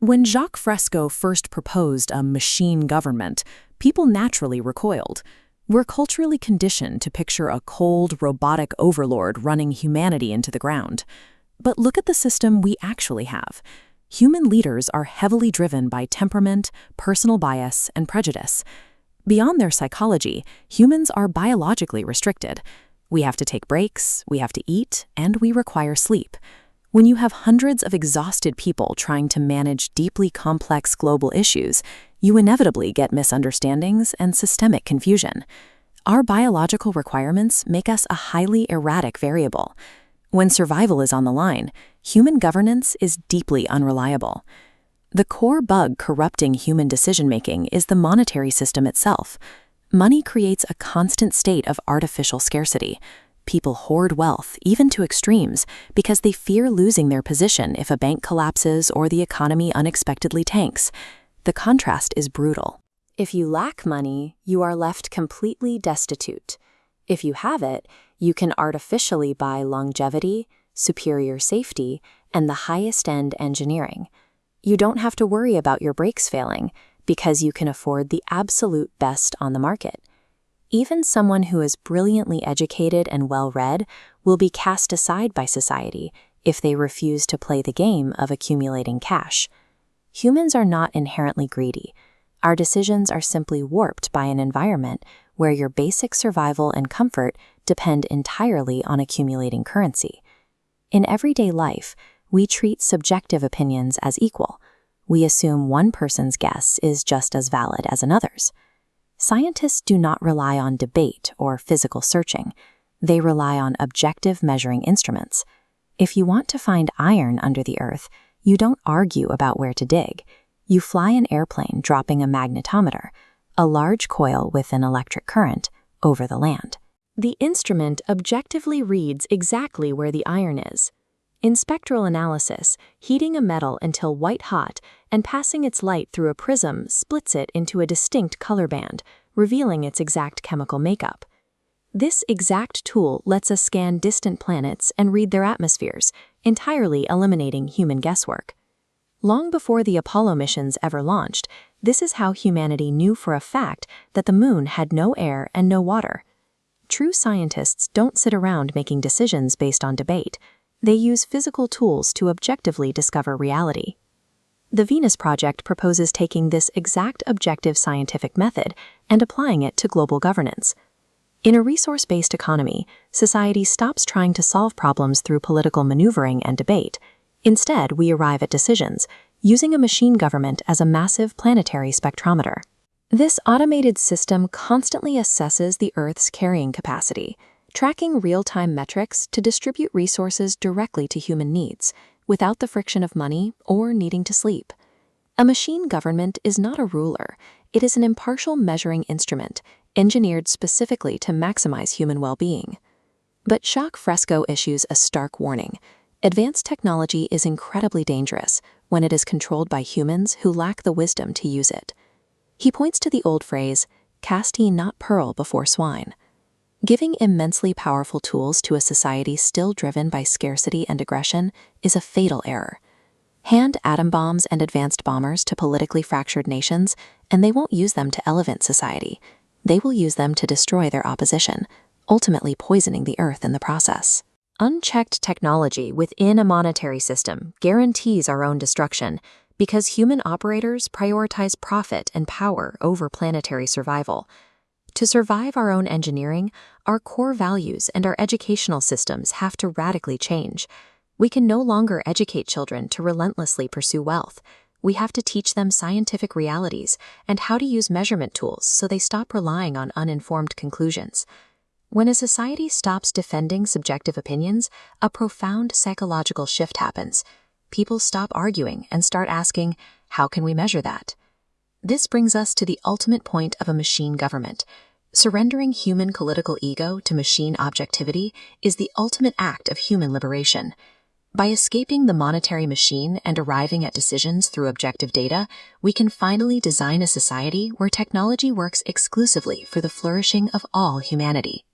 When Jacques Fresco first proposed a machine government, people naturally recoiled. We're culturally conditioned to picture a cold, robotic overlord running humanity into the ground. But look at the system we actually have. Human leaders are heavily driven by temperament, personal bias, and prejudice. Beyond their psychology, humans are biologically restricted. We have to take breaks, we have to eat, and we require sleep. When you have hundreds of exhausted people trying to manage deeply complex global issues, you inevitably get misunderstandings and systemic confusion. Our biological requirements make us a highly erratic variable. When survival is on the line, human governance is deeply unreliable. The core bug corrupting human decision-making is the monetary system itself. Money creates a constant state of artificial scarcity. People hoard wealth, even to extremes, because they fear losing their position if a bank collapses or the economy unexpectedly tanks. The contrast is brutal. If you lack money, you are left completely destitute. If you have it, you can artificially buy longevity, superior safety, and the highest-end engineering. You don't have to worry about your brakes failing, because you can afford the absolute best on the market. Even someone who is brilliantly educated and well-read will be cast aside by society if they refuse to play the game of accumulating cash. Humans are not inherently greedy. Our decisions are simply warped by an environment where your basic survival and comfort depend entirely on accumulating currency. In everyday life, we treat subjective opinions as equal. We assume one person's guess is just as valid as another's. Scientists do not rely on debate or physical searching. They rely on objective measuring instruments. If you want to find iron under the earth, you don't argue about where to dig. You fly an airplane dropping a magnetometer, a large coil with an electric current, over the land. The instrument objectively reads exactly where the iron is. In spectral analysis, heating a metal until white-hot and passing its light through a prism splits it into a distinct color band, revealing its exact chemical makeup. This exact tool lets us scan distant planets and read their atmospheres, entirely eliminating human guesswork. Long before the Apollo missions ever launched, this is how humanity knew for a fact that the moon had no air and no water. True scientists don't sit around making decisions based on debate. They use physical tools to objectively discover reality. The Venus Project proposes taking this exact objective scientific method and applying it to global governance. In a resource-based economy, society stops trying to solve problems through political maneuvering and debate. Instead, we arrive at decisions, using a machine government as a massive planetary spectrometer. This automated system constantly assesses the Earth's carrying capacity, tracking real-time metrics to distribute resources directly to human needs, without the friction of money or needing to sleep. A machine government is not a ruler. It is an impartial measuring instrument, engineered specifically to maximize human well-being. But Jacques Fresco issues a stark warning. Advanced technology is incredibly dangerous when it is controlled by humans who lack the wisdom to use it. He points to the old phrase, "Cast ye not pearl before swine." Giving immensely powerful tools to a society still driven by scarcity and aggression is a fatal error. Hand atom bombs and advanced bombers to politically fractured nations, and they won't use them to elevate society. They will use them to destroy their opposition, ultimately poisoning the earth in the process. Unchecked technology within a monetary system guarantees our own destruction because human operators prioritize profit and power over planetary survival. To survive our own engineering, our core values and our educational systems have to radically change. We can no longer educate children to relentlessly pursue wealth. We have to teach them scientific realities and how to use measurement tools so they stop relying on uninformed conclusions. When a society stops defending subjective opinions, a profound psychological shift happens. People stop arguing and start asking, how can we measure that? This brings us to the ultimate point of a machine government. Surrendering human political ego to machine objectivity is the ultimate act of human liberation. By escaping the monetary machine and arriving at decisions through objective data, we can finally design a society where technology works exclusively for the flourishing of all humanity.